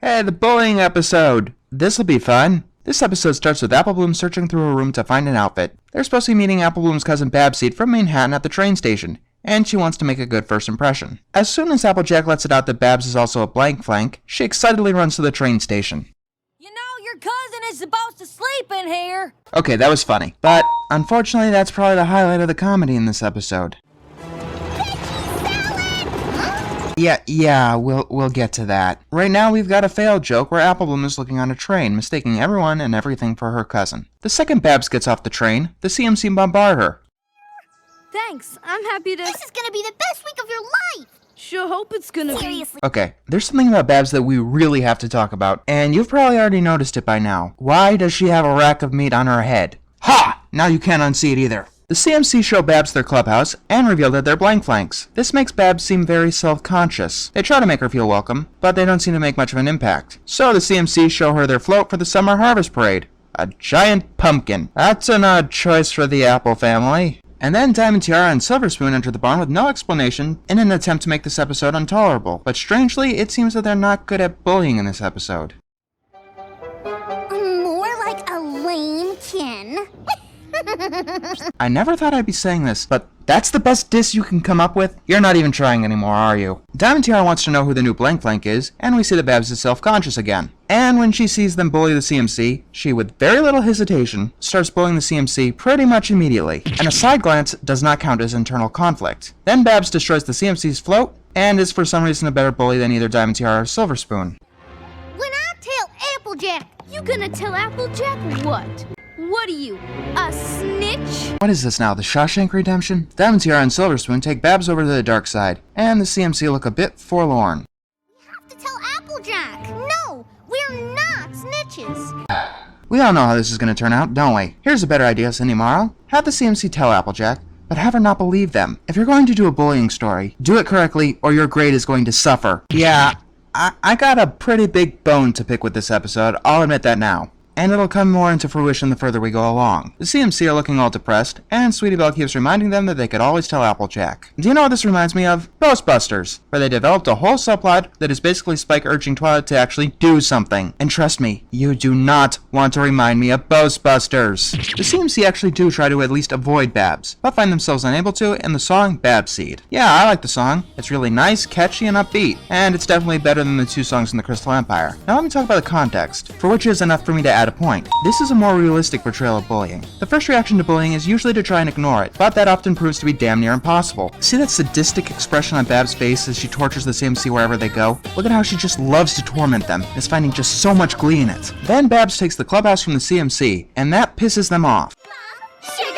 Hey, the bullying episode! This'll be fun. This episode starts with Apple Bloom searching through a room to find an outfit. They're supposed to be meeting Apple Bloom's cousin Babseed from Manhattan at the train station, and she wants to make a good first impression. As soon as Applejack lets it out that Babs is also a blank flank, she excitedly runs to the train station. You know, your cousin is supposed to sleep in here! Okay, that was funny. But, unfortunately, that's probably the highlight of the comedy in this episode. Yeah, we'll get to that. Right now, we've got a failed joke where Apple Bloom is looking on a train, mistaking everyone and everything for her cousin. The second Babs gets off the train, the CMC bombard her. Thanks, I'm happy to— This is gonna be the best week of your life! Sure hope it's gonna Seriously. Okay, there's something about Babs that we really have to talk about, and you've probably already noticed it by now. Why does she have a rack of meat on her head? Ha! Now you can't unsee it either. The CMC show Babs their clubhouse and reveal that they're blank flanks. This makes Babs seem very self-conscious. They try to make her feel welcome, but they don't seem to make much of an impact. So the CMC show her their float for the summer harvest parade. A giant pumpkin. That's an odd choice for the Apple family. And then Diamond Tiara and Silver Spoon enter the barn with no explanation in an attempt to make this episode intolerable. But strangely, it seems that they're not good at bullying in this episode. More like a lame kin. I never thought I'd be saying this, but that's the best diss you can come up with? You're not even trying anymore, are you? Diamond Tiara wants to know who the new blank flank is, and we see that Babs is self-conscious again. And when she sees them bully the CMC, she, with very little hesitation, starts bullying the CMC pretty much immediately. And a side glance does not count as internal conflict. Then Babs destroys the CMC's float, and is for some reason a better bully than either Diamond Tiara or Silver Spoon. When I tell Applejack, You gonna tell Applejack what? What are you, a snitch? What is this now, the Shawshank Redemption? Diamond Tiara and Silver Spoon take Babs over to the dark side, and the CMC look a bit forlorn. we have to tell Applejack. No, we're not snitches. We all know how this is going to turn out, don't we? Here's a better idea, Cindy Morrow. Have the CMC tell Applejack, but have her not believe them. If you're going to do a bullying story, do it correctly or your grade is going to suffer. Yeah, I got a pretty big bone to pick with this episode, I'll admit that now. And it'll come more into fruition the further we go along. The CMC are looking all depressed, and Sweetie Belle keeps reminding them that they could always tell Applejack. Do you know what this reminds me of? Ghostbusters, where they developed a whole subplot that is basically Spike urging Twilight to actually do something. And trust me, you do not want to remind me of Ghostbusters. The CMC actually do try to at least avoid Babs, but find themselves unable to in the song Babseed. Yeah, I like the song. It's really nice, catchy, and upbeat, and it's definitely better than the two songs in the Crystal Empire. Now let me talk about the context, for which is enough for me to add a point. This is a more realistic portrayal of bullying. The first reaction to bullying is usually to try and ignore it, but that often proves to be damn near impossible. See that sadistic expression on Babs' face as she tortures the CMC wherever they go? Look at how she just loves to torment them, is finding just so much glee in it. Then Babs takes the clubhouse from the CMC, and that pisses them off. Sugar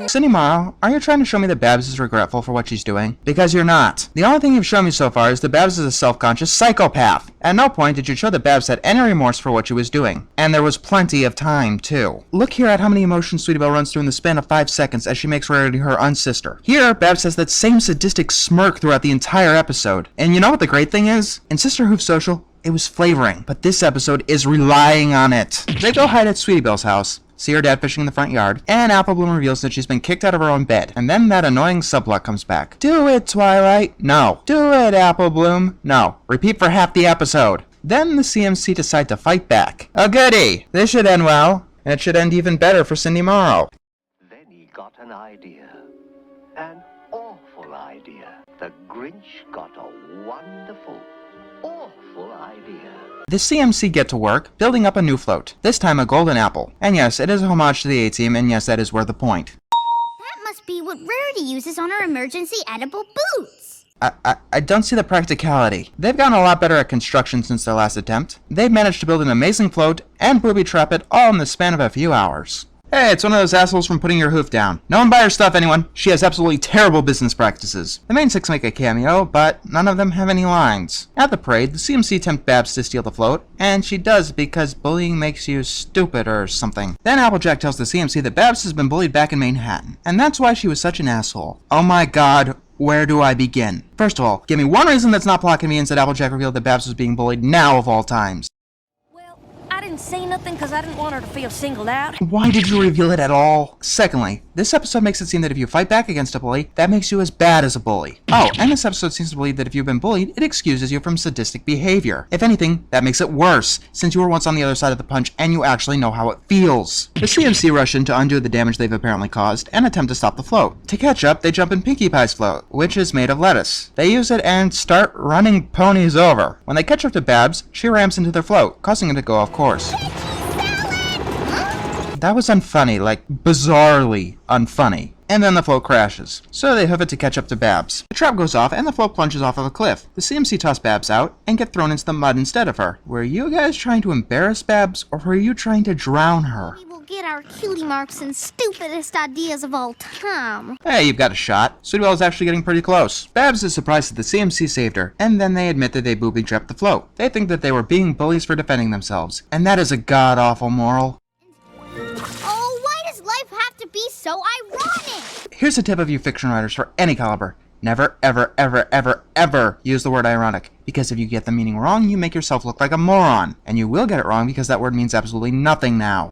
Cindy Morrow, are you trying to show me that Babs is regretful for what she's doing? Because you're not. The only thing you've shown me so far is that Babs is a self-conscious psychopath. At no point did you show that Babs had any remorse for what she was doing. And there was plenty of time, too. Look here at how many emotions Sweetie Belle runs through in the span of 5 seconds as she makes Rarity her unsister. Here, Babs has that same sadistic smirk throughout the entire episode. And you know what the great thing is? In Sisterhood Social, it was flavoring, but this episode is relying on it. They go hide at Sweetie Belle's house, see her dad fishing in the front yard, and Apple Bloom reveals that she's been kicked out of her own bed. And then that annoying subplot comes back. Do it, Twilight. No. Do it, Apple Bloom. No. Repeat for half the episode. Then the CMC decide to fight back. Oh goody! This should end well. And it should end even better for Cindy Morrow. Then he got an idea. An awful idea. The Grinch got a wonderful, awful idea. The CMC get to work, building up a new float. This time a golden apple. And yes, it is a homage to the A-Team, and yes, that is worth the point. That must be what Rarity uses on her emergency edible boots. I don't see the practicality. They've gotten a lot better at construction since their last attempt. They've managed to build an amazing float and booby trap it all in the span of a few hours. Hey, it's one of those assholes from Putting Your Hoof Down. No one buy her stuff, anyone. She has absolutely terrible business practices. The main 6 make a cameo, but none of them have any lines. At the parade, the CMC tempt Babs to steal the float, and she does because bullying makes you stupid or something. Then Applejack tells the CMC that Babs has been bullied back in Manhattan, and that's why she was such an asshole. Oh my god, where do I begin? First of all, give me one reason that's not plot convenience that Applejack revealed that Babs was being bullied now of all times. Well, I didn't didn't say nothing because I didn't want her to feel singled out. Why did you reveal it at all? Secondly, this episode makes it seem that if you fight back against a bully, that makes you as bad as a bully. Oh, and this episode seems to believe that if you've been bullied, it excuses you from sadistic behavior. If anything, that makes it worse, since you were once on the other side of the punch and you actually know how it feels. The CMC rush in to undo the damage they've apparently caused and attempt to stop the float. To catch up, they jump in Pinkie Pie's float, which is made of lettuce. They use it and start running ponies over. When they catch up to Babs, she rams into their float, causing it to go off course. That was unfunny, like bizarrely unfunny. And then the float crashes, so they hoof it to catch up to Babs. The trap goes off and the float plunges off of a cliff. The CMC toss Babs out and get thrown into the mud instead of her. Were you guys trying to embarrass Babs, or were you trying to drown her? We will get our cutie marks and stupidest ideas of all time. Hey, you've got a shot. Sweetwell is actually getting pretty close. Babs is surprised that the CMC saved her, and then they admit that they booby-trapped the float. They think that they were being bullies for defending themselves, and that is a god-awful moral. Oh, why does life have to be so ironic? Here's a tip of you fiction writers for any caliber. Never, ever, ever, ever, ever use the word ironic, because if you get the meaning wrong, you make yourself look like a moron. And you will get it wrong because that word means absolutely nothing now.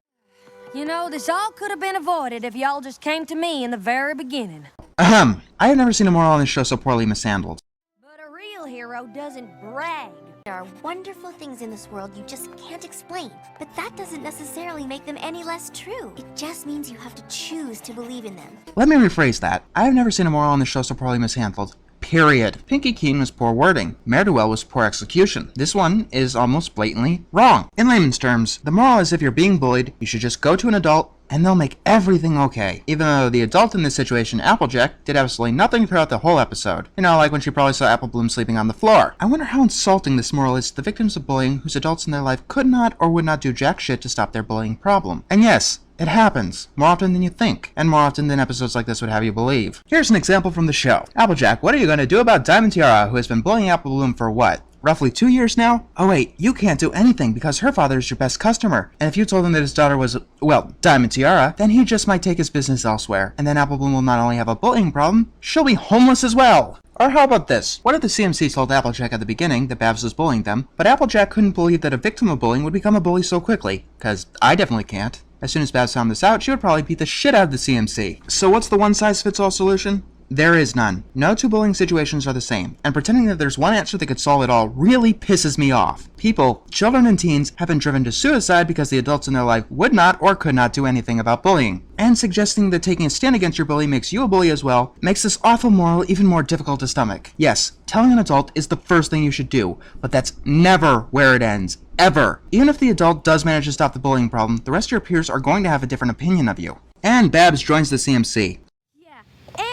You know, this all could have been avoided if y'all just came to me in the very beginning. Ahem. I have never seen a moral on this show so poorly mishandled. But a real hero doesn't brag. There are wonderful things in this world you just can't explain, but that doesn't necessarily make them any less true. It just means you have to choose to believe in them. Let me rephrase that. I have never seen a moral on this show so poorly mishandled. Period. Pinky Keen was poor wording. Mare-do-well was poor execution. This one is almost blatantly wrong. In layman's terms, the moral is if you're being bullied, you should just go to an adult and they'll make everything okay. Even though the adult in this situation, Applejack, did absolutely nothing throughout the whole episode. You know, like when she probably saw Apple Bloom sleeping on the floor. I wonder how insulting this moral is to the victims of bullying whose adults in their life could not or would not do jack shit to stop their bullying problem. And yes, it happens, more often than you think, and more often than episodes like this would have you believe. Here's an example from the show. Applejack, what are you going to do about Diamond Tiara, who has been bullying Apple Bloom for what? Roughly 2 years now? Oh wait, you can't do anything because her father is your best customer. And if you told him that his daughter was, well, Diamond Tiara, then he just might take his business elsewhere. And then Apple Bloom will not only have a bullying problem, she'll be homeless as well. Or how about this? What if the CMC told Applejack at the beginning that Babs was bullying them, but Applejack couldn't believe that a victim of bullying would become a bully so quickly? Cause I definitely can't. As soon as Babs found this out, she would probably beat the shit out of the CMC. So what's the one-size-fits-all solution? There is none. No two bullying situations are the same, and pretending that there's one answer that could solve it all really pisses me off. People, children and teens, have been driven to suicide because the adults in their life would not or could not do anything about bullying. And suggesting that taking a stand against your bully makes you a bully as well makes this awful moral even more difficult to stomach. Yes, telling an adult is the first thing you should do, but that's never where it ends. Ever. Even if the adult does manage to stop the bullying problem, the rest of your peers are going to have a different opinion of you. And Babs joins the CMC.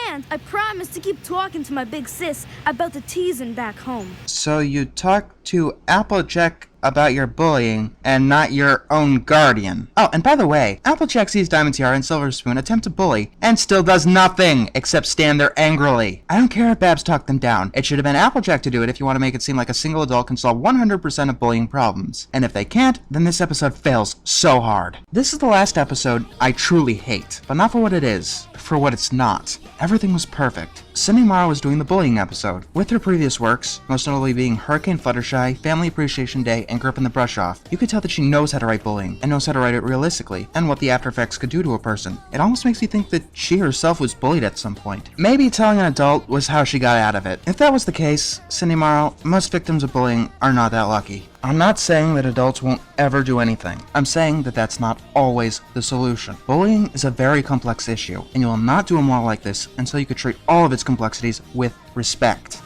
And I promise to keep talking to my big sis about the teasing back home. So you talk to Applejack about your bullying and not your own guardian. Oh, and by the way, Applejack sees Diamond Tiara and Silver Spoon attempt to bully and still does nothing except stand there angrily. I don't care if Babs talked them down. It should have been Applejack to do it if you want to make it seem like a single adult can solve 100% of bullying problems. And if they can't, then this episode fails so hard. This is the last episode I truly hate, but not for what it is, for what it's not. Everything was perfect. Cindy Mara was doing the bullying episode. With her previous works, most notably being Hurricane Fluttershy, Family Appreciation Day, and Gripping the Brush Off, you could tell that she knows how to write bullying, and knows how to write it realistically, and what the after effects could do to a person. It almost makes me think that she herself was bullied at some point. Maybe telling an adult was how she got out of it. If that was the case, Cindy Mara, most victims of bullying are not that lucky. I'm not saying that adults won't ever do anything. I'm saying that that's not always the solution. Bullying is a very complex issue, and you will not do a moral like this until you could treat all of its complexities with respect.